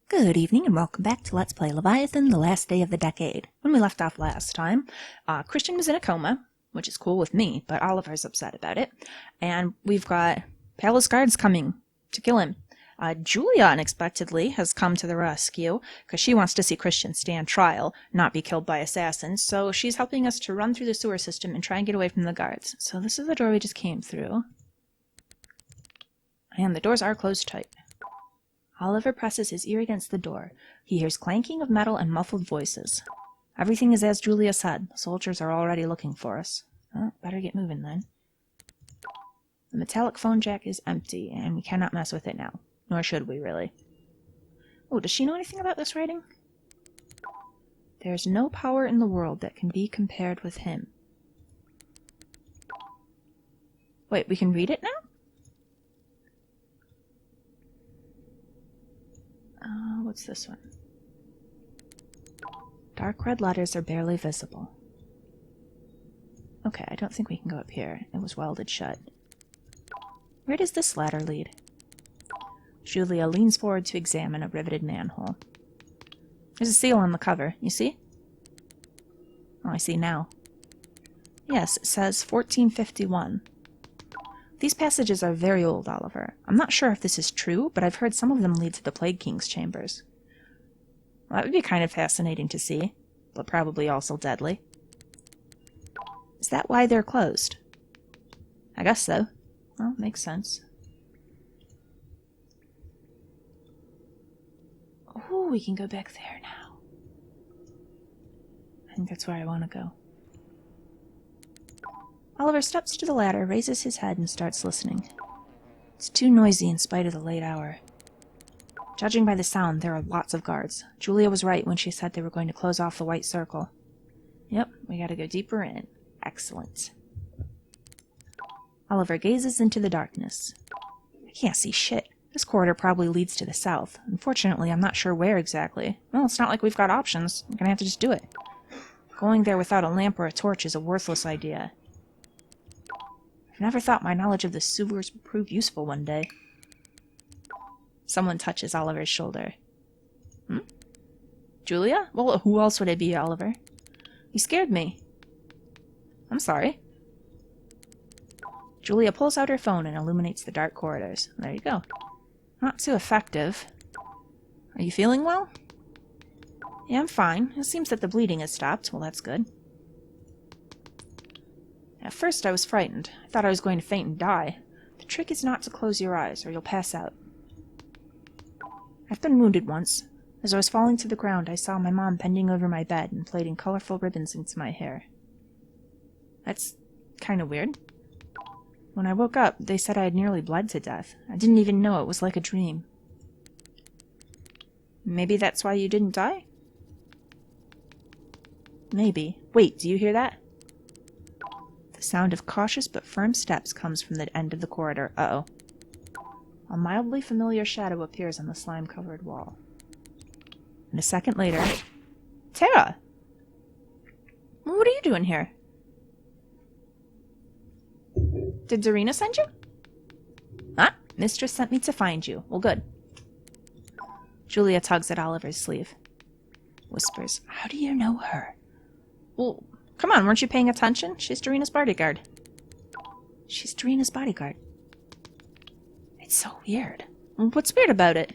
Good evening and welcome back to Let's Play Leviathan, the last day of the decade. When we left off last time, Kristian was in a coma, which is cool with me, but Oliver's upset about it. And we've got Palace guards coming to kill him. Julia unexpectedly has come to the rescue, because she wants to see Kristian stand trial, not be killed by assassins, so she's helping us to run through the sewer system and try and get away from the guards. So this is the door we just came through. And the doors are closed tight. Oliver presses his ear against the door. He hears clanking of metal and muffled voices. Everything is as Julia said. The soldiers are already looking for us. Oh, better get moving then. The metallic phone jack is empty, and we cannot mess with it now. Nor should we, really. Oh, does she know anything about this writing? There's no power in the world that can be compared with him. Wait, we can read it now? What's this one? Dark red letters are barely visible. Okay, I don't think we can go up here. It was welded shut. Where does this ladder lead? Julia leans forward to examine a riveted manhole. There's a seal on the cover, you see? Oh, I see now. Yes, it says 1451. These passages are very old, Oliver. I'm not sure if this is true, but I've heard some of them lead to the Plague King's chambers. Well, that would be kind of fascinating to see, but probably also deadly. Is that why they're closed? I guess so. Well, makes sense. Oh, we can go back there now. I think that's where I want to go. Oliver steps to the ladder, raises his head, and starts listening. It's too noisy in spite of the late hour. Judging by the sound, there are lots of guards. Julia was right when she said they were going to close off the white circle. Yep, we gotta go deeper in. Excellent. Oliver gazes into the darkness. I can't see shit. This corridor probably leads to the south. Unfortunately, I'm not sure where exactly. Well, it's not like we've got options. We're gonna have to just do it. Going there without a lamp or a torch is a worthless idea. I never thought my knowledge of the sewers would prove useful one day. Someone touches Oliver's shoulder. Hmm? Julia? Well, who else would it be, Oliver? You scared me. I'm sorry. Julia pulls out her phone and illuminates the dark corridors. There you go. Not too effective. Are you feeling well? Yeah, I'm fine. It seems that the bleeding has stopped. Well, that's good. At first I was frightened. I thought I was going to faint and die. The trick is not to close your eyes, or you'll pass out. I've been wounded once. As I was falling to the ground, I saw my mom bending over my bed and plaiting colorful ribbons into my hair. That's kind of weird. When I woke up, they said I had nearly bled to death. I didn't even know it was like a dream. Maybe that's why you didn't die? Maybe. Wait, do you hear that? The sound of cautious but firm steps comes from the end of the corridor. Uh-oh. A mildly familiar shadow appears on the slime-covered wall. And a second later... Tara! What are you doing here? Did Darina send you? Huh? Mistress sent me to find you. Well, good. Julia tugs at Oliver's sleeve. Whispers, how do you know her? Well... Come on, weren't you paying attention? She's Darina's bodyguard. She's Darina's bodyguard. It's so weird. What's weird about it?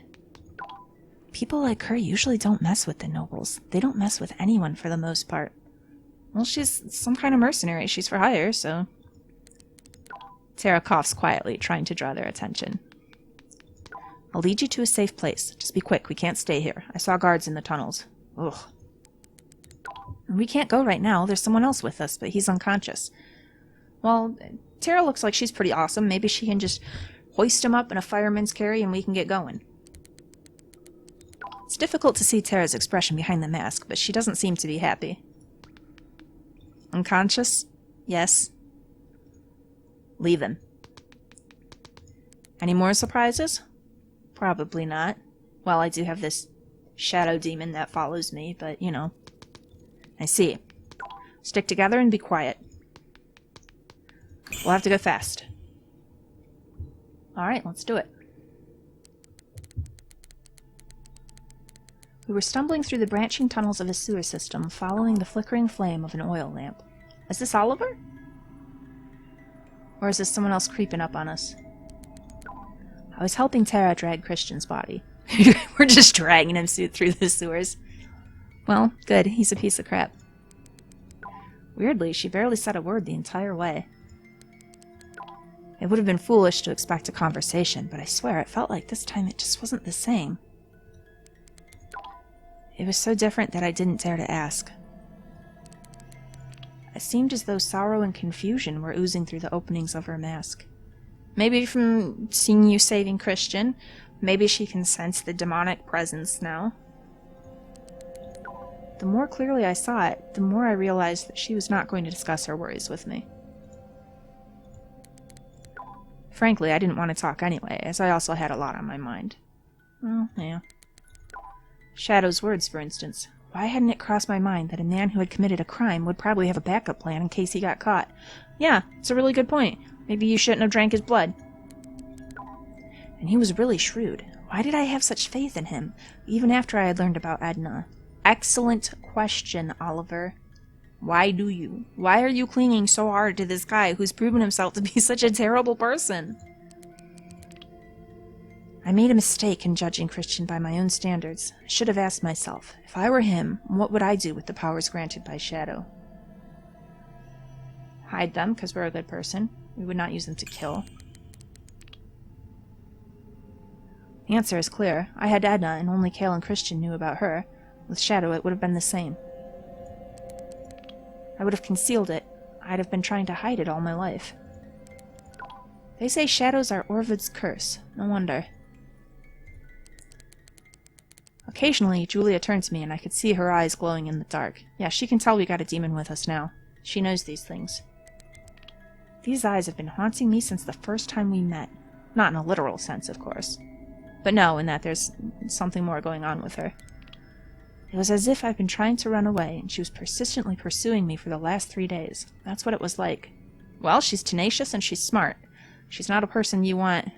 People like her usually don't mess with the nobles. They don't mess with anyone for the most part. Well, she's some kind of mercenary. She's for hire, so... Tara coughs quietly, trying to draw their attention. I'll lead you to a safe place. Just be quick, we can't stay here. I saw guards in the tunnels. Ugh. We can't go right now. There's someone else with us, but he's unconscious. Well, Tara looks like she's pretty awesome. Maybe she can just hoist him up in a fireman's carry and we can get going. It's difficult to see Tara's expression behind the mask, but she doesn't seem to be happy. Unconscious? Yes. Leave him. Any more surprises? Probably not. Well, I do have this shadow demon that follows me, but, you know. I see. Stick together and be quiet. We'll have to go fast. Alright, let's do it. We were stumbling through the branching tunnels of a sewer system, following the flickering flame of an oil lamp. Is this Oliver? Or is this someone else creeping up on us? I was helping Tara drag Kristian's body. We're just dragging him through the sewers. Well, good. He's a piece of crap. Weirdly, she barely said a word the entire way. It would have been foolish to expect a conversation, but I swear it felt like this time it just wasn't the same. It was so different that I didn't dare to ask. It seemed as though sorrow and confusion were oozing through the openings of her mask. Maybe from seeing you saving Kristian, maybe she can sense the demonic presence now. The more clearly I saw it, the more I realized that she was not going to discuss her worries with me. Frankly, I didn't want to talk anyway, as I also had a lot on my mind. Well, yeah. Shadow's words, for instance. Why hadn't it crossed my mind that a man who had committed a crime would probably have a backup plan in case he got caught? Yeah, it's a really good point. Maybe you shouldn't have drank his blood. And he was really shrewd. Why did I have such faith in him, even after I had learned about Edna? Excellent question, Oliver. Why do you? Why are you clinging so hard to this guy who's proven himself to be such a terrible person? I made a mistake in judging Kristian by my own standards. I should have asked myself, if I were him, what would I do with the powers granted by Shadow? Hide them, because we're a good person. We would not use them to kill. The answer is clear. I had Edna, and only Cale and Kristian knew about her. With Shadow, it would have been the same. I would have concealed it. I'd have been trying to hide it all my life. They say shadows are Orvid's curse. No wonder. Occasionally, Julia turned to me, and I could see her eyes glowing in the dark. Yeah, she can tell we got a demon with us now. She knows these things. These eyes have been haunting me since the first time we met. Not in a literal sense, of course. But no, in that there's something more going on with her. It was as if I'd been trying to run away, and she was persistently pursuing me for the last 3 days. That's what it was like. Well, she's tenacious and she's smart. She's not a person you want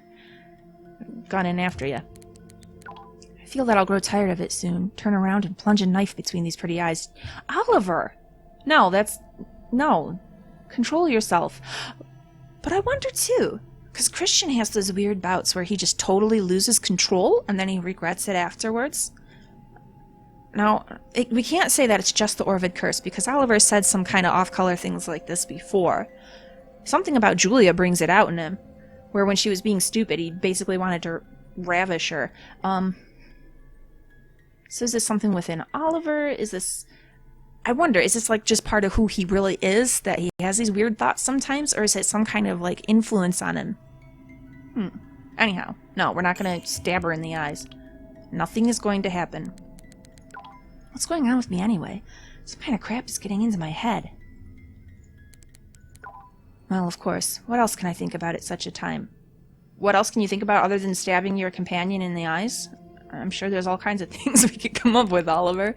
gunning after you. I feel that I'll grow tired of it soon, turn around and plunge a knife between these pretty eyes. Oliver! No, no. Control yourself. But I wonder too, because Kristian has those weird bouts where he just totally loses control, and then he regrets it afterwards. Now, we can't say that it's just the Orvid curse, because Oliver said some kind of off-color things like this before. Something about Julia brings it out in him, where when she was being stupid, he basically wanted to ravish her. So is this something within Oliver? I wonder, is this like just part of who he really is, that he has these weird thoughts sometimes, or is it some kind of like influence on him? Anyhow, no, we're not going to stab her in the eyes. Nothing is going to happen. What's going on with me anyway? Some kind of crap is getting into my head. Well, of course. What else can I think about at such a time? What else can you think about other than stabbing your companion in the eyes? I'm sure there's all kinds of things we could come up with, Oliver.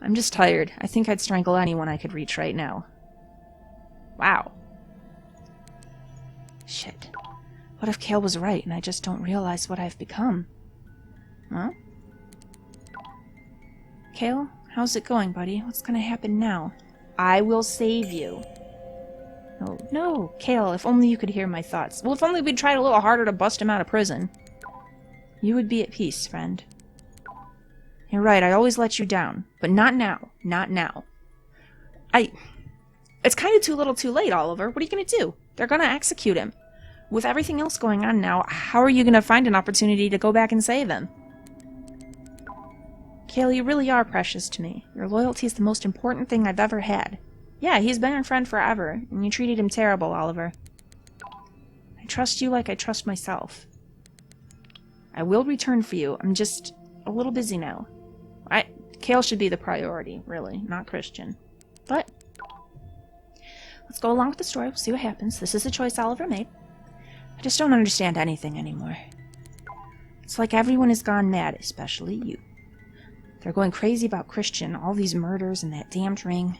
I'm just tired. I think I'd strangle anyone I could reach right now. Wow. Shit. What if Cale was right and I just don't realize what I've become? Huh? Cale, how's it going, buddy? What's gonna happen now? I will save you. No, Cale, if only you could hear my thoughts. Well, if only we'd tried a little harder to bust him out of prison. You would be at peace, friend. You're right, I always let you down. But not now. Not now. It's kind of too little too late, Oliver. What are you gonna do? They're gonna execute him. With everything else going on now, how are you gonna find an opportunity to go back and save him? Cale, you really are precious to me. Your loyalty is the most important thing I've ever had. Yeah, he's been our friend forever, and you treated him terrible, Oliver. I trust you like I trust myself. I will return for you. I'm just a little busy now. Cale should be the priority, really, not Kristian. But let's go along with the story. We'll see what happens. This is the choice Oliver made. I just don't understand anything anymore. It's like everyone has gone mad, especially you. They're going crazy about Kristian, all these murders and that damned ring.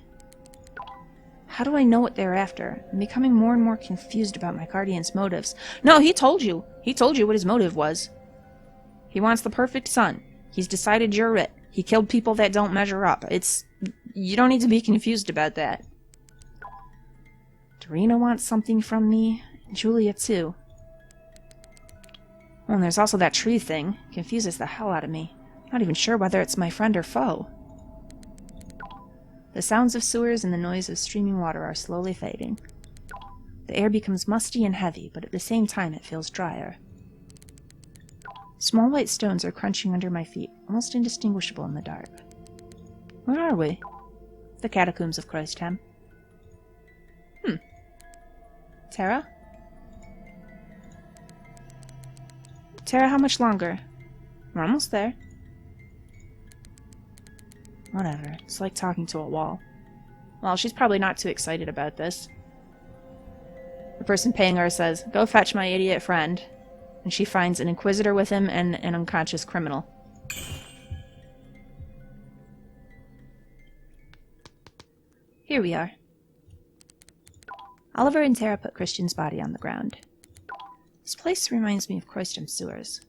How do I know what they're after? I'm becoming more and more confused about my guardian's motives. No, he told you. He told you what his motive was. He wants the perfect son. He's decided you're it. He killed people that don't measure up. You don't need to be confused about that. Darina wants something from me. Julia, too. Oh, and there's also that tree thing. Confuses the hell out of me. Not even sure whether it's my friend or foe. The sounds of sewers and the noise of streaming water are slowly fading. The air becomes musty and heavy, but at the same time it feels drier. Small white stones are crunching under my feet, almost indistinguishable in the dark. Where are we? The catacombs of Kroistham. Tara? Tara, how much longer? We're almost there. Whatever. It's like talking to a wall. Well, she's probably not too excited about this. The person paying her says, "Go fetch my idiot friend." And she finds an inquisitor with him and an unconscious criminal. Here we are. Oliver and Tara put Kristian's body on the ground. This place reminds me of Kroistham sewers.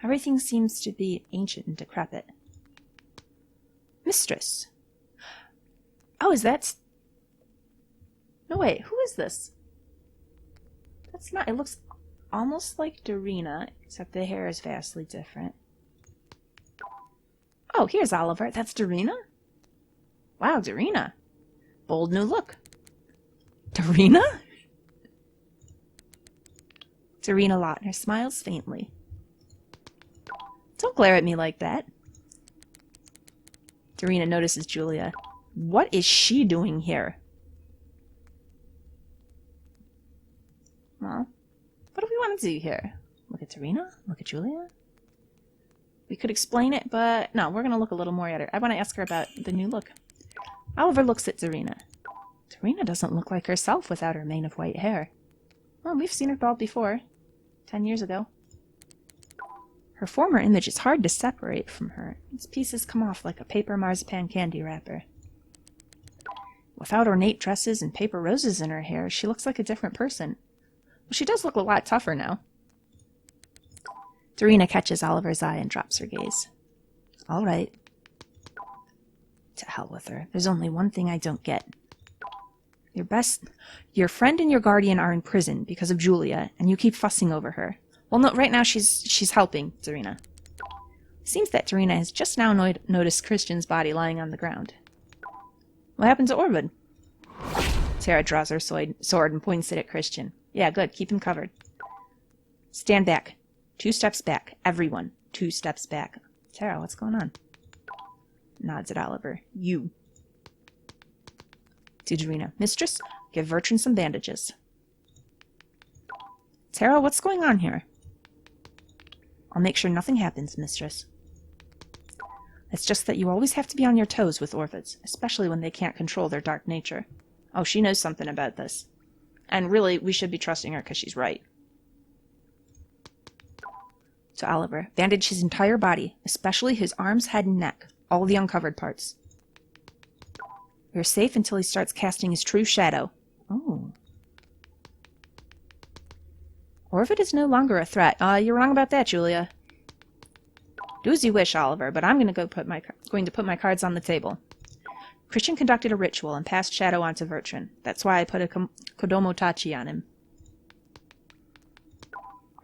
Everything seems to be ancient and decrepit. Mistress. Oh, is that... No, wait, who is this? That's not... It looks almost like Darina, except the hair is vastly different. Oh, here's Oliver. That's Darina? Wow, Darina. Bold new look. Darina? Darina Lautner smiles faintly. Don't glare at me like that. Darina notices Julia. What is she doing here? Well, what do we want to do here? Look at Darina? Look at Julia? We could explain it, but no, we're going to look a little more at her. I want to ask her about the new look. Oliver looks at Darina. Darina doesn't look like herself without her mane of white hair. Well, we've seen her bald before. 10 years ago. Her former image is hard to separate from her. Its pieces come off like a paper marzipan candy wrapper. Without ornate dresses and paper roses in her hair, she looks like a different person. Well, she does look a lot tougher now. Darina catches Oliver's eye and drops her gaze. All right. To hell with her. There's only one thing I don't get. Your friend and your guardian are in prison because of Julia, and you keep fussing over her. Well, no, right now she's helping Darina. Seems that Darina has just now noticed Kristian's body lying on the ground. What happened to Orvid? Tara draws her sword and points it at Kristian. Yeah, good. Keep him covered. Stand back. 2 steps back. Everyone. 2 steps back. Tara, what's going on? Nods at Oliver. You. To Darina. Mistress, give Bertrand some bandages. Tara, what's going on here? I'll make sure nothing happens, mistress. It's just that you always have to be on your toes with orphids, especially when they can't control their dark nature. Oh, she knows something about this. And really, we should be trusting her because she's right. To Oliver, bandage his entire body, especially his arms, head, and neck. All the uncovered parts. We're safe until he starts casting his true shadow. Oh. Orvid is no longer a threat. You're wrong about that, Julia. Do as you wish, Oliver, but I'm going to put my cards on the table. Kristian conducted a ritual and passed shadow onto Bertrand. That's why I put a Kodomo Tachi on him.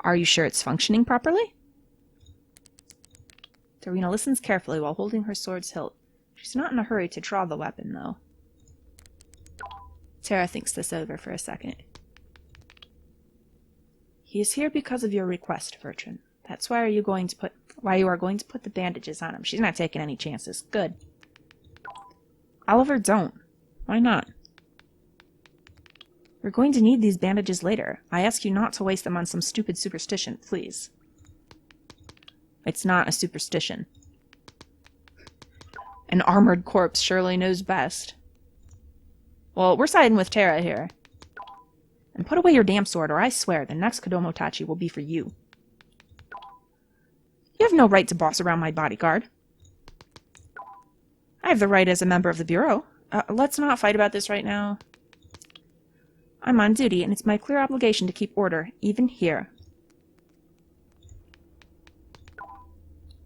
Are you sure it's functioning properly? Darina listens carefully while holding her sword's hilt. She's not in a hurry to draw the weapon, though. Tara thinks this over for a second. He is here because of your request, Bertrand. That's why you are going to put the bandages on him. She's not taking any chances. Good. Oliver, don't. Why not? We're going to need these bandages later. I ask you not to waste them on some stupid superstition, please. It's not a superstition. An armored corpse surely knows best. Well, we're siding with Tara here. And put away your damn sword, or I swear the next Kodomo Tachi will be for you. You have no right to boss around my bodyguard. I have the right as a member of the Bureau. Let's not fight about this right now. I'm on duty, and it's my clear obligation to keep order, even here.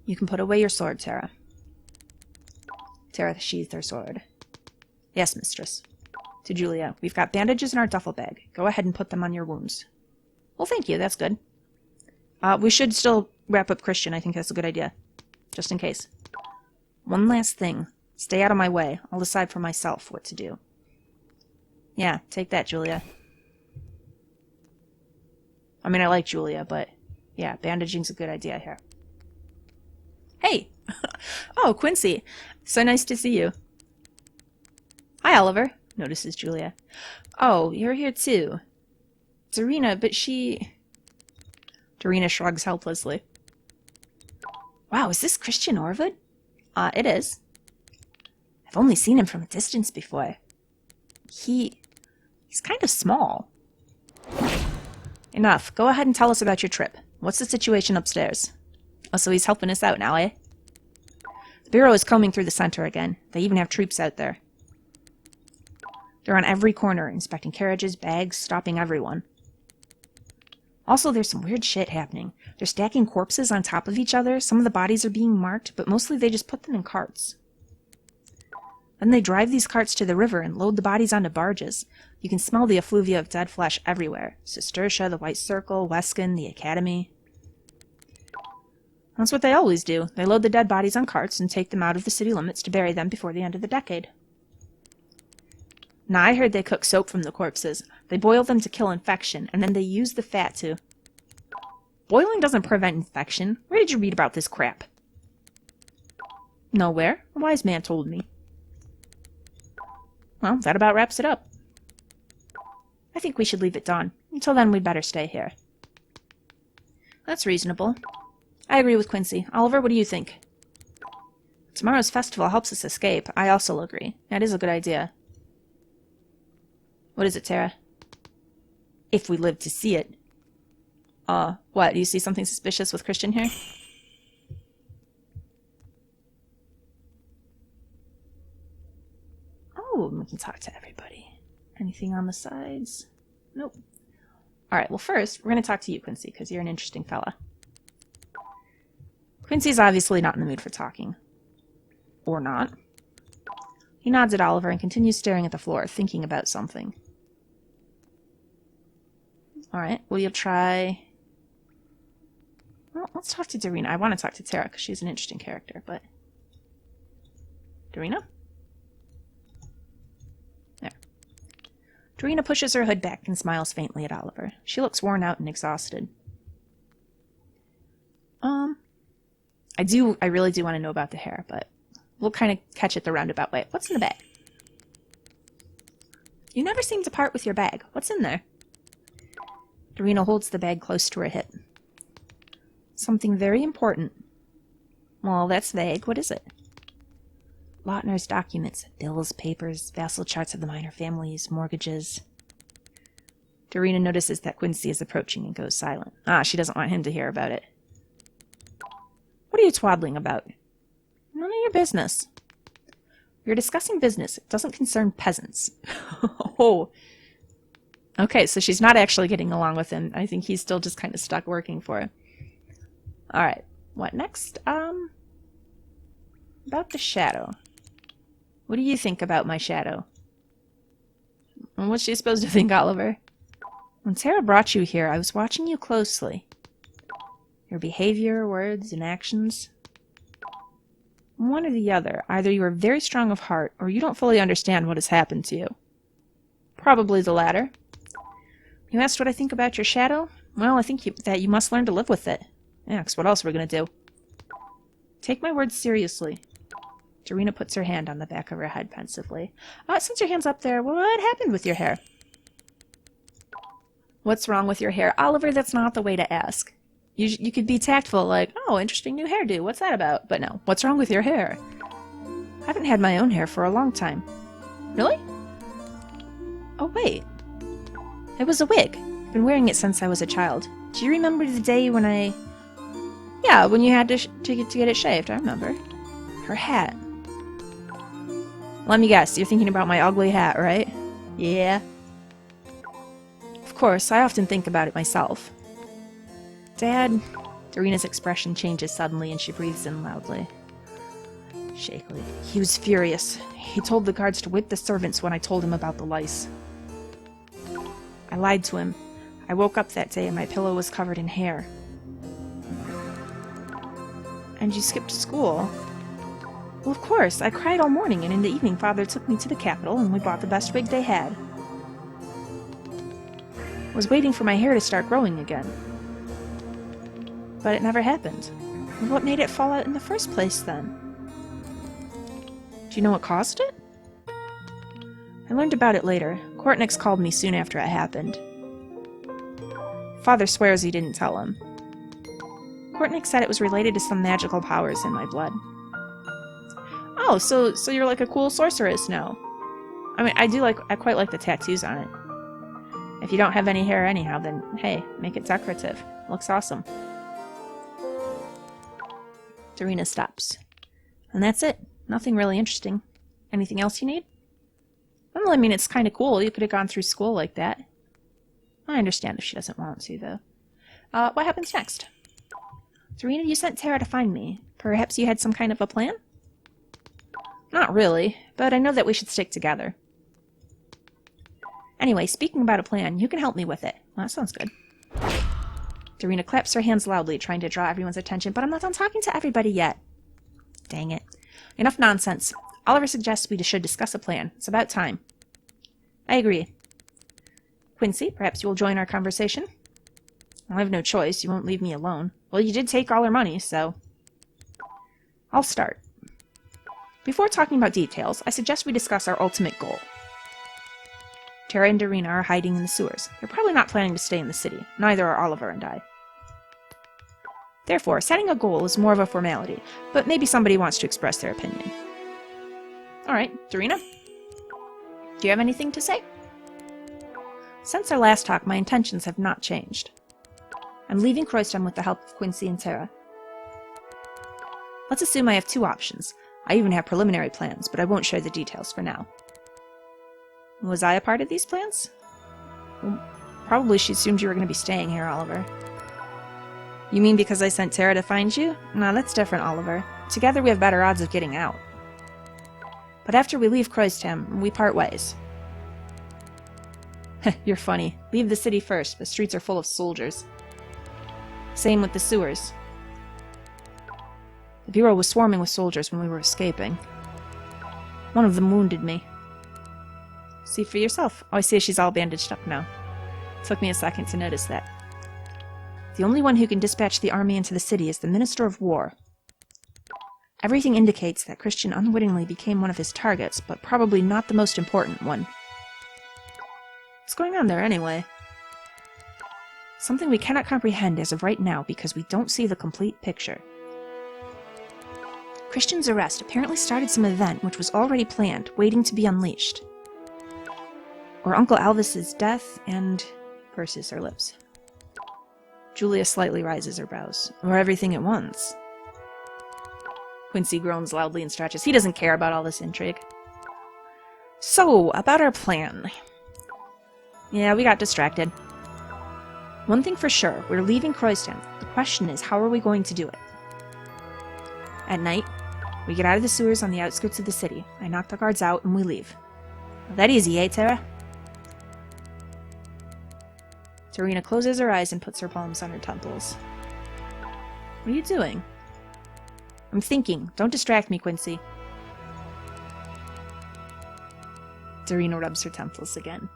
You can put away your sword, Tara. Tara sheathed her sword. Yes, mistress. To Julia, we've got bandages in our duffel bag. Go ahead and put them on your wounds. Well, thank you. That's good. We should still wrap up Kristian. I think that's a good idea. Just in case. One last thing. Stay out of my way. I'll decide for myself what to do. Yeah, take that, Julia. I mean, I like Julia, but yeah, bandaging's a good idea here. Hey! Oh, Quinsea. So nice to see you. Hi, Oliver, notices Julia. Oh, you're here too. Darina, but she... Darina shrugs helplessly. Wow, is this Kristian Orvud? It is. I've only seen him from a distance before. He's kind of small. Enough. Go ahead and tell us about your trip. What's the situation upstairs? Oh, so he's helping us out now, eh? The Bureau is combing through the center again. They even have troops out there. They're on every corner, inspecting carriages, bags, stopping everyone. Also, there's some weird shit happening. They're stacking corpses on top of each other. Some of the bodies are being marked, but mostly they just put them in carts. Then they drive these carts to the river and load the bodies onto barges. You can smell the effluvia of dead flesh everywhere. Cistercia, the White Circle, Weskin, the Academy. That's what they always do. They load the dead bodies on carts and take them out of the city limits to bury them before the end of the decade. Now, I heard they cook soap from the corpses. They boil them to kill infection, and then they use the fat to... Boiling doesn't prevent infection. Where did you read about this crap? Nowhere. A wise man told me. Well, that about wraps it up. I think we should leave at dawn. Until then, we'd better stay here. That's reasonable. I agree with Quinsea. Oliver, what do you think? Tomorrow's festival helps us escape. I also agree. That is a good idea. What is it, Tara? If we live to see it. What? Do you see something suspicious with Kristian here? Oh, we can talk to everybody. Anything on the sides? Nope. Alright, well first, we're going to talk to you, Quinsea, because you're an interesting fella. Quincy's obviously not in the mood for talking. Or not. He nods at Oliver and continues staring at the floor, thinking about something. Alright, will you try... Well, let's talk to Darina. I want to talk to Tara, because she's an interesting character, but... Darina? There. Darina pushes her hood back and smiles faintly at Oliver. She looks worn out and exhausted. I really do want to know about the hair, but we'll kind of catch it the roundabout way. What's in the bag? You never seem to part with your bag. What's in there? Darina holds the bag close to her hip. Something very important. Well, that's vague. What is it? Lautner's documents, bills, papers, vassal charts of the minor families, mortgages. Darina notices that Quinsea is approaching and goes silent. She doesn't want him to hear about it. What are you twaddling about? None of your business. You're discussing business. It doesn't concern peasants. Oh. Okay, so she's not actually getting along with him. I think he's still just kind of stuck working for her. Alright, what next? About the shadow. What do you think about my shadow? And what's she supposed to think, Oliver? When Tara brought you here, I was watching you closely. Your behavior, words, and actions. One or the other. Either you are very strong of heart, or you don't fully understand what has happened to you. Probably the latter. You asked what I think about your shadow? Well, I think that you must learn to live with it. Yeah, 'cause what else are we going to do? Take my words seriously. Darina puts her hand on the back of her head pensively. Since your hand's up there, what happened with your hair? What's wrong with your hair? Oliver, that's not the way to ask. You could be tactful, like, oh, interesting new hairdo, what's that about? But no, what's wrong with your hair? I haven't had my own hair for a long time. Really? Oh, wait. It was a wig. I've been wearing it since I was a child. Do you remember the day when I... Yeah, when you had to get it shaved, I remember. Her hat. Let me guess, you're thinking about my ugly hat, right? Yeah. Of course, I often think about it myself. Dad... Darina's expression changes suddenly and she breathes in loudly. Shakily. He was furious. He told the guards to whip the servants when I told him about the lice. I lied to him. I woke up that day and my pillow was covered in hair. And you skipped school? Well, of course. I cried all morning, and in the evening Father took me to the capital, and we bought the best wig they had. I was waiting for my hair to start growing again. But it never happened. What made it fall out in the first place, then? Do you know what caused it? I learned about it later. Courtnix called me soon after it happened. Father swears he didn't tell him. Courtnix said it was related to some magical powers in my blood. Oh, so you're like a cool sorceress now. I mean, I quite like the tattoos on it. If you don't have any hair anyhow, then hey, make it decorative. Looks awesome. Darina stops. And that's it. Nothing really interesting. Anything else you need? Well, I mean, it's kind of cool. You could have gone through school like that. I understand if she doesn't want to, though. What happens next? Darina, you sent Tara to find me. Perhaps you had some kind of a plan? Not really, but I know that we should stick together. Anyway, speaking about a plan, you can help me with it. Well, that sounds good. Darina claps her hands loudly, trying to draw everyone's attention, but I'm not done talking to everybody yet. Dang it. Enough nonsense. Oliver suggests we should discuss a plan. It's about time. I agree. Quinsea, perhaps you will join our conversation? I have no choice. You won't leave me alone. Well, you did take all our money, so... I'll start. Before talking about details, I suggest we discuss our ultimate goal. Tara and Darina are hiding in the sewers. They're probably not planning to stay in the city. Neither are Oliver and I. Therefore, setting a goal is more of a formality, but maybe somebody wants to express their opinion. Alright, Darina? Do you have anything to say? Since our last talk, my intentions have not changed. I'm leaving Kroistham with the help of Quinsea and Tara. Let's assume I have two options. I even have preliminary plans, but I won't share the details for now. Was I a part of these plans? Well, probably she assumed you were going to be staying here, Oliver. You mean because I sent Tara to find you? No, that's different, Oliver. Together we have better odds of getting out. But after we leave Kroistham, we part ways. You're funny. Leave the city first. The streets are full of soldiers. Same with the sewers. The bureau was swarming with soldiers when we were escaping. One of them wounded me. See for yourself. Oh, I see she's all bandaged up now. Took me a second to notice that. The only one who can dispatch the army into the city is the Minister of War. Everything indicates that Kristian unwittingly became one of his targets, but probably not the most important one. What's going on there, anyway? Something we cannot comprehend as of right now because we don't see the complete picture. Kristian's arrest apparently started some event which was already planned, waiting to be unleashed. Or Uncle Alvis's death and... purses her lips. Julia slightly raises her brows. Or everything at once. Quinsea groans loudly and stretches. He doesn't care about all this intrigue. So, about our plan. Yeah, we got distracted. One thing for sure, we're leaving Kroistham. The question is, how are we going to do it? At night, we get out of the sewers on the outskirts of the city. I knock the guards out and we leave. That easy, eh, Tara? Darina closes her eyes and puts her palms on her temples. What are you doing? I'm thinking. Don't distract me, Quinsea. Darina rubs her temples again.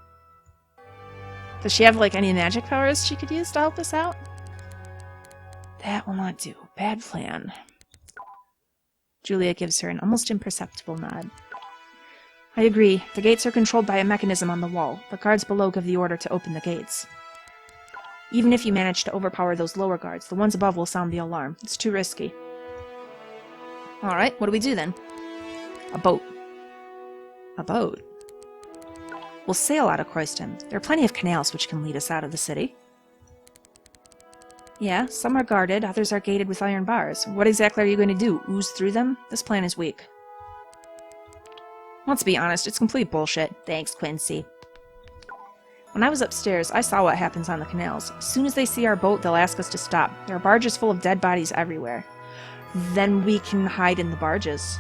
Does she have, like, any magic powers she could use to help us out? That will not do. Bad plan. Julia gives her an almost imperceptible nod. I agree. The gates are controlled by a mechanism on the wall. The guards below give the order to open the gates. Even if you manage to overpower those lower guards, the ones above will sound the alarm. It's too risky. Alright, what do we do then? A boat. A boat? We'll sail out of Kroistham. There are plenty of canals which can lead us out of the city. Yeah, some are guarded, others are gated with iron bars. What exactly are you going to do? Ooze through them? This plan is weak. Let's be honest, it's complete bullshit. Thanks, Quinsea. When I was upstairs, I saw what happens on the canals. As soon as they see our boat, they'll ask us to stop. There are barges full of dead bodies everywhere. Then we can hide in the barges.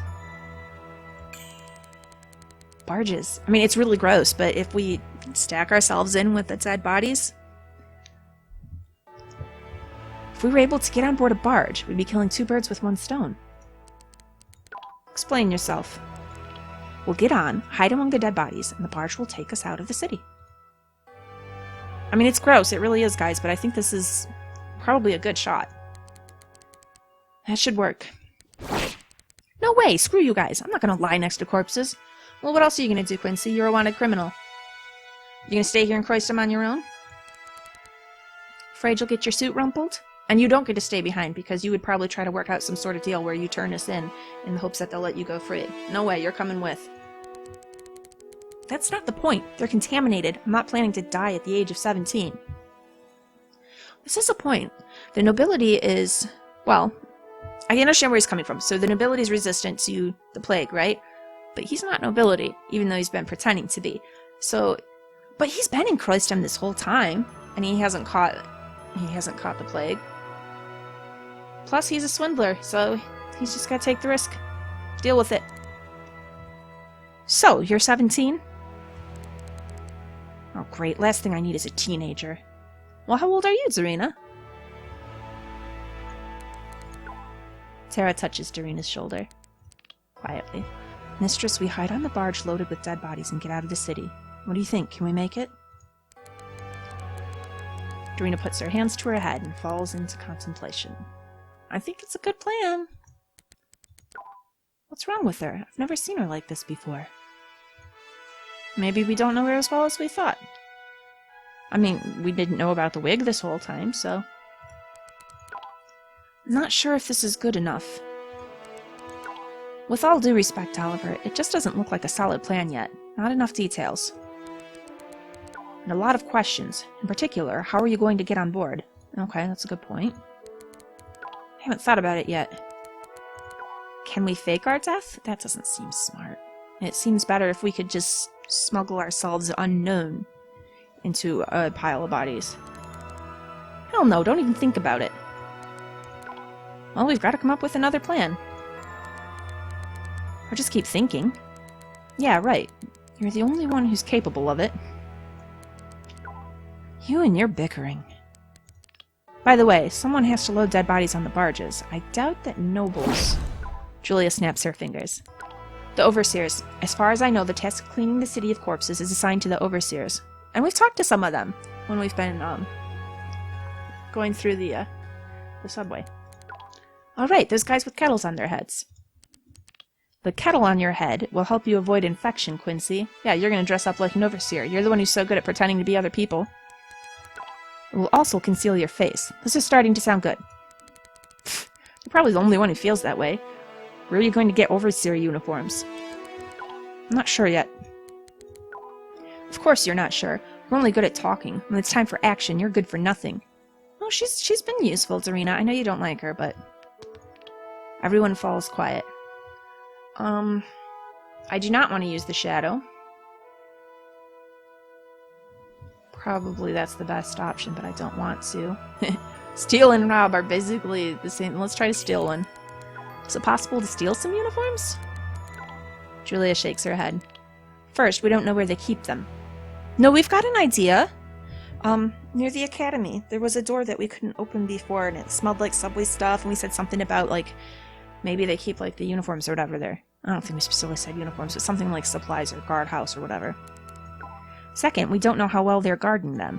barges. I mean, it's really gross, but if we stack ourselves in with the dead bodies... If we were able to get on board a barge, we'd be killing 2 birds with 1 stone. Explain yourself. We'll get on, hide among the dead bodies, and the barge will take us out of the city. I mean, it's gross. It really is, guys, but I think this is probably a good shot. That should work. No way! Screw you guys. I'm not gonna lie next to corpses. Well, what else are you gonna do, Quinsea? You're a wanted criminal. You gonna stay here in Kroistham on your own? Afraid you'll get your suit rumpled? And you don't get to stay behind, because you would probably try to work out some sort of deal where you turn us in the hopes that they'll let you go free. No way, you're coming with. That's not the point. They're contaminated. I'm not planning to die at the age of 17. This is a point. The nobility is... Well, I understand where he's coming from. So the nobility is resistant to the plague, right? But he's not nobility, even though he's been pretending to be. So... But he's been in Kroistham this whole time, and he hasn't caught the plague. Plus, he's a swindler, so he's just gotta take the risk. Deal with it. So, you're 17? Oh, great. Last thing I need is a teenager. Well, how old are you, Darina? Tara touches Darina's shoulder. Quietly. Mistress, we hide on the barge loaded with dead bodies and get out of the city. What do you think? Can we make it? Darina puts her hands to her head and falls into contemplation. I think it's a good plan. What's wrong with her? I've never seen her like this before. Maybe we don't know her as well as we thought. I mean, we didn't know about the wig this whole time, so... I'm not sure if this is good enough. With all due respect, Oliver, it just doesn't look like a solid plan yet. Not enough details. And a lot of questions. In particular, how are you going to get on board? Okay, that's a good point. I haven't thought about it yet. Can we fake our death? That doesn't seem smart. It seems better if we could just smuggle ourselves unknown into a pile of bodies. Hell no, don't even think about it. Well, we've got to come up with another plan. Or just keep thinking. Yeah, right. You're the only one who's capable of it. You and your bickering. By the way, someone has to load dead bodies on the barges. I doubt that nobles... Julia snaps her fingers. The overseers. As far as I know, the task of cleaning the city of corpses is assigned to the overseers. And we've talked to some of them when we've been, going through the subway. Alright, those guys with kettles on their heads. The kettle on your head will help you avoid infection, Quinsea. Yeah, you're gonna dress up like an overseer. You're the one who's so good at pretending to be other people. It will also conceal your face. This is starting to sound good. You're probably the only one who feels that way. Where are you going to get overseer uniforms? I'm not sure yet. Of course you're not sure. We're only good at talking. When it's time for action, you're good for nothing. Oh, she's been useful, Darina. I know you don't like her, but... Everyone falls quiet. I do not want to use the shadow. Probably that's the best option, but I don't want to. Steal and rob are basically the same. Let's try to steal one. Is it possible to steal some uniforms? Julia shakes her head. First, we don't know where they keep them. No, we've got an idea. Near the academy, there was a door that we couldn't open before, and it smelled like subway stuff, and we said something about, like, maybe they keep, like, the uniforms or whatever there. I don't think we specifically said uniforms, but something like supplies or guardhouse or whatever. Second, we don't know how well they're guarding them.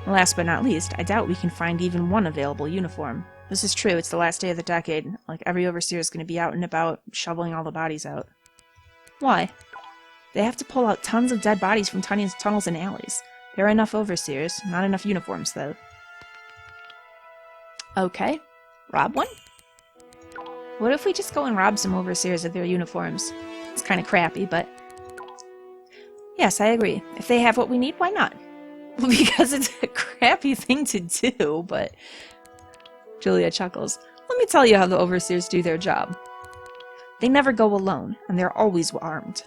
Last but not least, I doubt we can find even one available uniform. This is true, it's the last day of the decade. Like, every overseer is going to be out and about, shoveling all the bodies out. Why? They have to pull out tons of dead bodies from tiny tunnels and alleys. There are enough overseers, not enough uniforms, though. Okay. Rob one? What if we just go and rob some overseers of their uniforms? It's kind of crappy, but... Yes, I agree. If they have what we need, why not? Because it's a crappy thing to do, but... Julia chuckles. Let me tell you how the overseers do their job. They never go alone, and they're always armed.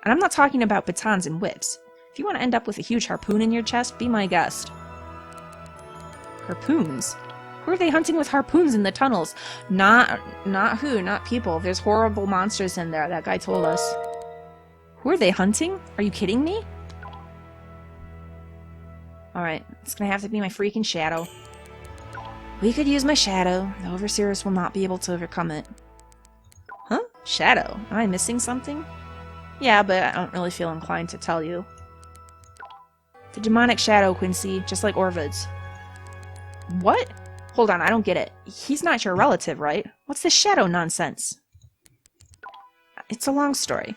And I'm not talking about batons and whips. If you want to end up with a huge harpoon in your chest, be my guest. Harpoons? Who are they hunting with harpoons in the tunnels? Not people. There's horrible monsters in there, that guy told us. Who are they hunting? Are you kidding me? Alright, it's gonna have to be my freaking shadow. We could use my shadow. The overseers will not be able to overcome it. Huh? Shadow? Am I missing something? Yeah, but I don't really feel inclined to tell you. The demonic shadow, Quinsea, just like Orvid's. What? Hold on, I don't get it. He's not your relative, right? What's this shadow nonsense? It's a long story.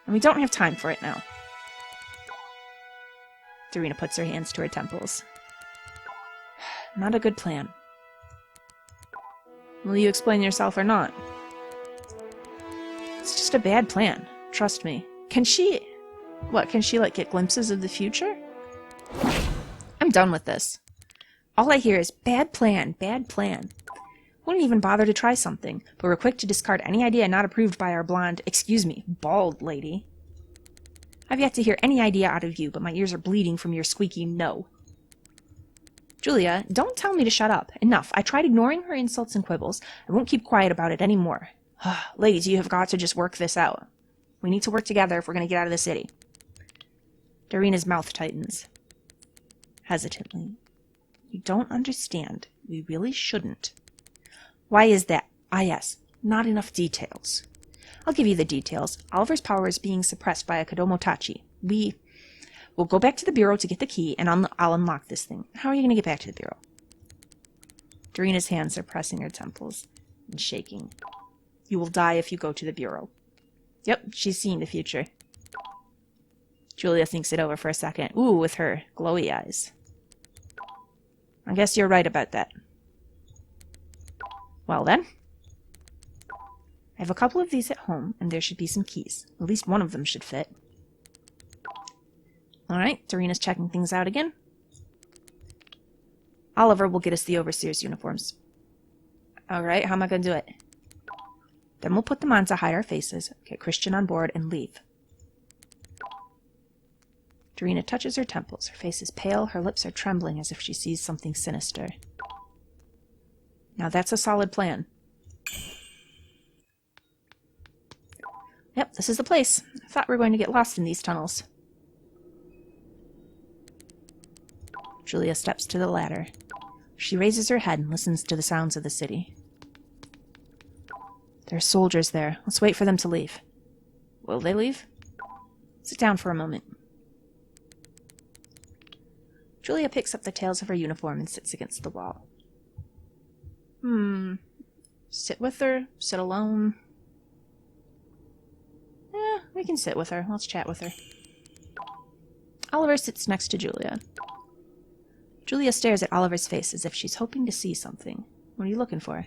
And we don't have time for it now. Darina puts her hands to her temples. Not a good plan. Will you explain yourself or not? It's just a bad plan. Trust me. Can she... What, can she, like, get glimpses of the future? I'm done with this. All I hear is, bad plan, bad plan. Wouldn't even bother to try something, but we're quick to discard any idea not approved by our blonde, excuse me, bald lady. I've yet to hear any idea out of you, but my ears are bleeding from your squeaky no. Julia, don't tell me to shut up. Enough. I tried ignoring her insults and quibbles. I won't keep quiet about it anymore. Ladies, you have got to just work this out. We need to work together if we're going to get out of the city. Darina's mouth tightens. Hesitantly. You don't understand. We really shouldn't. Why is that? Ah, yes. Not enough details. I'll give you the details. Oliver's power is being suppressed by a Kodomotachi. We'll go back to the bureau to get the key, and I'll unlock this thing. How are you going to get back to the bureau? Darina's hands are pressing her temples and shaking. You will die if you go to the bureau. Yep, she's seeing the future. Julia thinks it over for a second. Ooh, with her glowy eyes. I guess you're right about that. Well then. I have a couple of these at home, and there should be some keys. At least one of them should fit. Alright, Darina's checking things out again. Oliver will get us the overseer's uniforms. Alright, how am I going to do it? Then we'll put them on to hide our faces, get Kristian on board, and leave. Darina touches her temples. Her face is pale, her lips are trembling as if she sees something sinister. Now that's a solid plan. Yep, this is the place. I thought we were going to get lost in these tunnels. Julia steps to the ladder. She raises her head and listens to the sounds of the city. There are soldiers there. Let's wait for them to leave. Will they leave? Sit down for a moment. Julia picks up the tails of her uniform and sits against the wall. Sit with her? Sit alone? We can sit with her. Let's chat with her. Oliver sits next to Julia. Julia stares at Oliver's face as if she's hoping to see something. What are you looking for?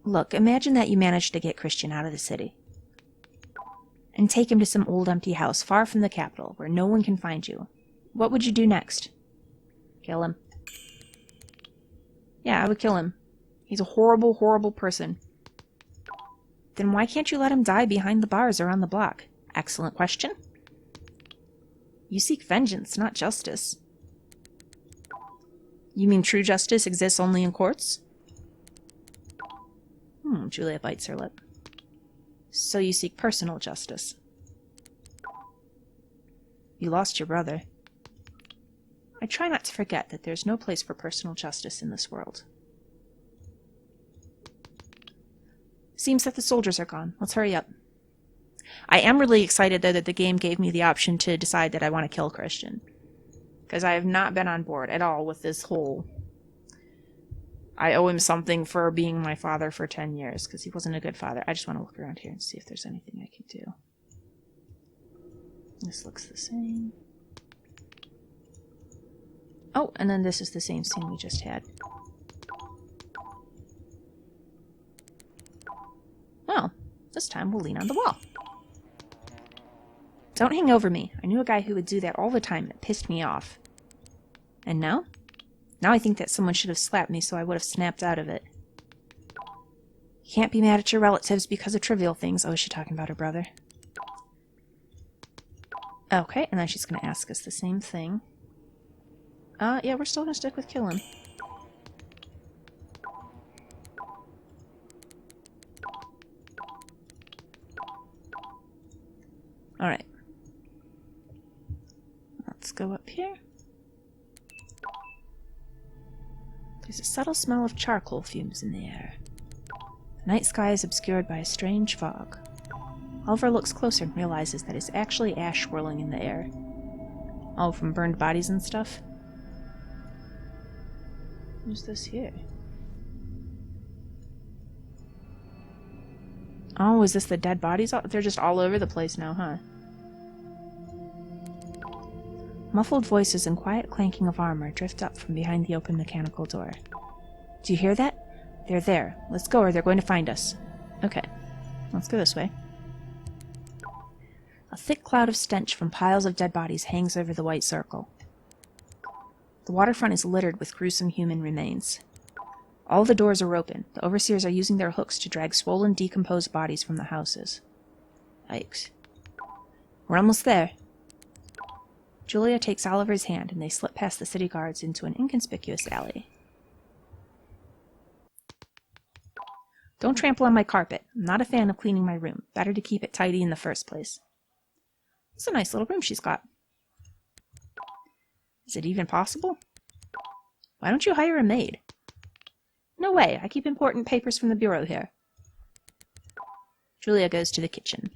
Look, imagine that you managed to get Kristian out of the city. And take him to some old empty house far from the capital, where no one can find you. What would you do next? Kill him. Yeah, I would kill him. He's a horrible, horrible person. Then why can't you let him die behind the bars around the block? Excellent question. You seek vengeance, not justice. You mean true justice exists only in courts? Julia bites her lip. So you seek personal justice. You lost your brother. I try not to forget that there's no place for personal justice in this world. Seems that the soldiers are gone. Let's hurry up. I am really excited, though, that the game gave me the option to decide that I want to kill Kristian. Because I have not been on board at all with this whole... I owe him something for being my father for 10 years, because he wasn't a good father. I just want to look around here and see if there's anything I can do. This looks the same. Oh, and then this is the same scene we just had. Well, this time we'll lean on the wall. Don't hang over me. I knew a guy who would do that all the time. It pissed me off. And now? Now I think that someone should have slapped me so I would have snapped out of it. You can't be mad at your relatives because of trivial things. Oh, is she talking about her brother? Okay, and then she's going to ask us the same thing. Yeah, we're still going to stick with killing. Alright. Let's go up here. There's a subtle smell of charcoal fumes in the air. The night sky is obscured by a strange fog. Oliver looks closer and realizes that it's actually ash swirling in the air. Oh, from burned bodies and stuff? Who's this here? Oh, is this the dead bodies? They're just all over the place now, huh? Muffled voices and quiet clanking of armor drift up from behind the open mechanical door. Do you hear that? They're there. Let's go or they're going to find us. Okay. Let's go this way. A thick cloud of stench from piles of dead bodies hangs over the white circle. The waterfront is littered with gruesome human remains. All the doors are open. The overseers are using their hooks to drag swollen, decomposed bodies from the houses. Yikes. We're almost there. Julia takes Oliver's hand, and they slip past the city guards into an inconspicuous alley. Don't trample on my carpet. I'm not a fan of cleaning my room. Better to keep it tidy in the first place. It's a nice little room she's got. Is it even possible? Why don't you hire a maid? No way. I keep important papers from the bureau here. Julia goes to the kitchen.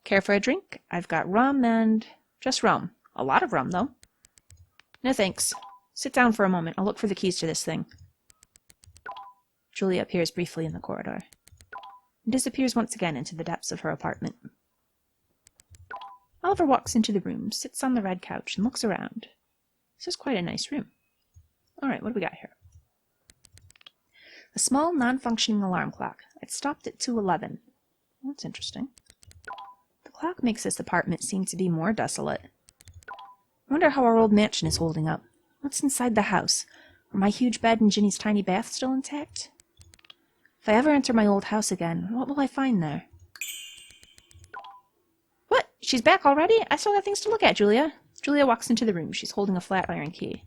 Care for a drink? I've got rum and... just rum. A lot of rum, though. No thanks. Sit down for a moment. I'll look for the keys to this thing. Julia appears briefly in the corridor and disappears once again into the depths of her apartment. Oliver walks into the room, sits on the red couch, and looks around. This is quite a nice room. Alright, what do we got here? A small, non-functioning alarm clock. It stopped at 2:11. That's interesting. The clock makes this apartment seem to be more desolate. I wonder how our old mansion is holding up. What's inside the house? Are my huge bed and Ginny's tiny bath still intact? If I ever enter my old house again, what will I find there? What? She's back already? I still got things to look at, Julia. Julia walks into the room. She's holding a flat iron key.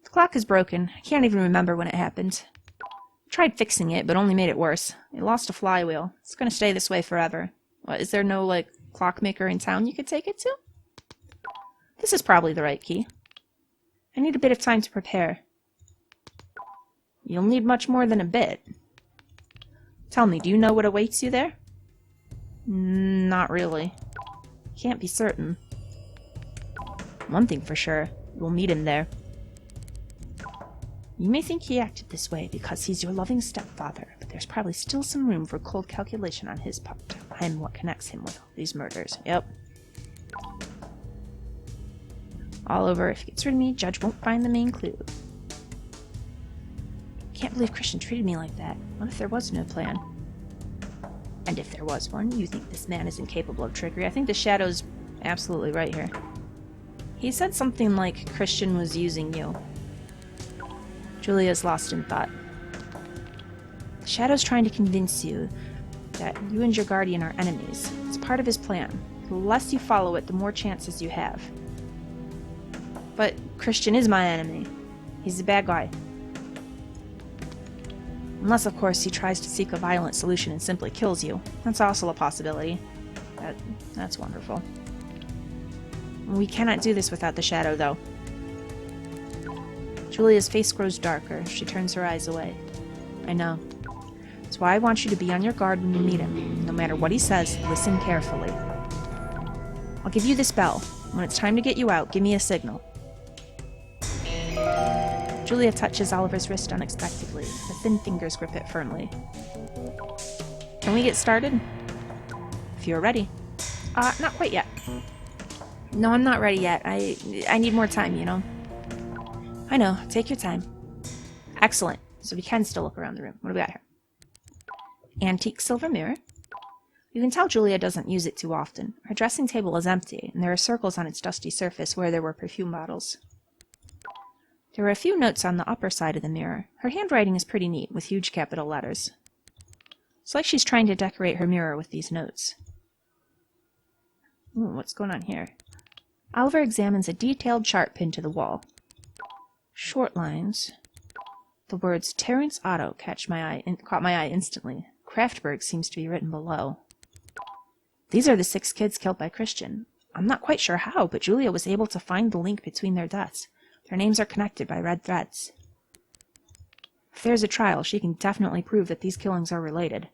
The clock is broken. I can't even remember when it happened. I tried fixing it, but only made it worse. It lost a flywheel. It's going to stay this way forever. What, is there no, clockmaker in town you could take it to? This is probably the right key. I need a bit of time to prepare. You'll need much more than a bit. Tell me, do you know what awaits you there? Not really. Can't be certain. One thing for sure, you'll meet him there. You may think he acted this way because he's your loving stepfather, but there's probably still some room for cold calculation on his part. I'm what connects him with all these murders. Yep. All over. If he gets rid of me, Judge won't find the main clue. Can't believe Kristian treated me like that. What if there was no plan? And if there was one, you think this man is incapable of trickery? I think the Shadow's absolutely right here. He said something like Kristian was using you. Julia's lost in thought. The Shadow's trying to convince you that you and your guardian are enemies. It's part of his plan. The less you follow it, the more chances you have. But Kristian is my enemy. He's a bad guy. Unless, of course, he tries to seek a violent solution and simply kills you. That's also a possibility. That's wonderful. We cannot do this without the Shadow, though. Julia's face grows darker. She turns her eyes away. I know. That's why I want you to be on your guard when you meet him. No matter what he says, listen carefully. I'll give you this bell. When it's time to get you out, give me a signal. Julia touches Oliver's wrist unexpectedly. Her thin fingers grip it firmly. Can we get started? If you're ready. Not quite yet. No, I'm not ready yet. I need more time, you know. I know. Take your time. Excellent. So we can still look around the room. What do we got here? Antique silver mirror. You can tell Julia doesn't use it too often. Her dressing table is empty, and there are circles on its dusty surface where there were perfume bottles. There are a few notes on the upper side of the mirror. Her handwriting is pretty neat, with huge capital letters. It's like she's trying to decorate her mirror with these notes. Ooh, what's going on here? Oliver examines a detailed chart pinned to the wall. Short lines. The words Terence Otto caught my eye instantly. Kraftberg seems to be written below. These are the 6 kids killed by Kristian. I'm not quite sure how, but Julia was able to find the link between their deaths. Their names are connected by red threads. If there's a trial, she can definitely prove that these killings are related.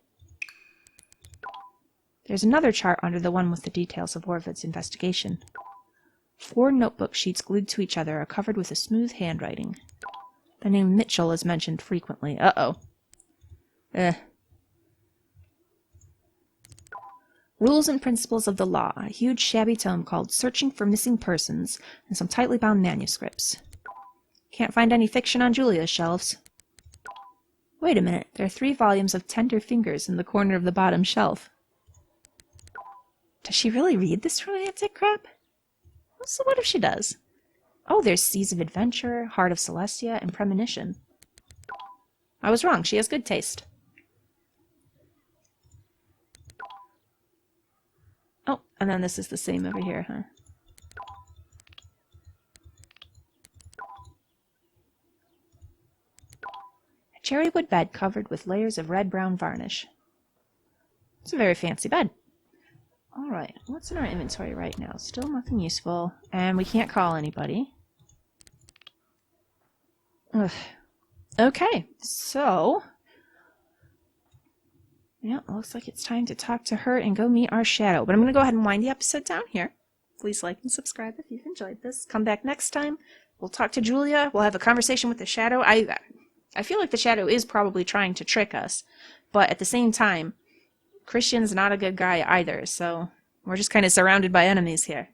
There's another chart under the one with the details of Orvid's investigation. 4 notebook sheets glued to each other are covered with a smooth handwriting. The name Mitchell is mentioned frequently. Uh-oh. Rules and Principles of the Law, a huge shabby tome called Searching for Missing Persons, and some tightly bound manuscripts. Can't find any fiction on Julia's shelves. Wait a minute, there are 3 volumes of Tender Fingers in the corner of the bottom shelf. Does she really read this romantic crap? So what if she does? Oh, there's Seas of Adventure, Heart of Celestia, and Premonition. I was wrong, she has good taste. Oh, and then this is the same over here, huh? A cherrywood bed covered with layers of red-brown varnish. It's a very fancy bed. Alright, what's in our inventory right now? Still nothing useful, and we can't call anybody. Ugh. Okay, so... yeah, looks like it's time to talk to her and go meet our shadow. But I'm going to go ahead and wind the episode down here. Please like and subscribe if you've enjoyed this. Come back next time. We'll talk to Julia. We'll have a conversation with the shadow. I feel like the shadow is probably trying to trick us. But at the same time, Kristian's not a good guy either. So we're just kind of surrounded by enemies here.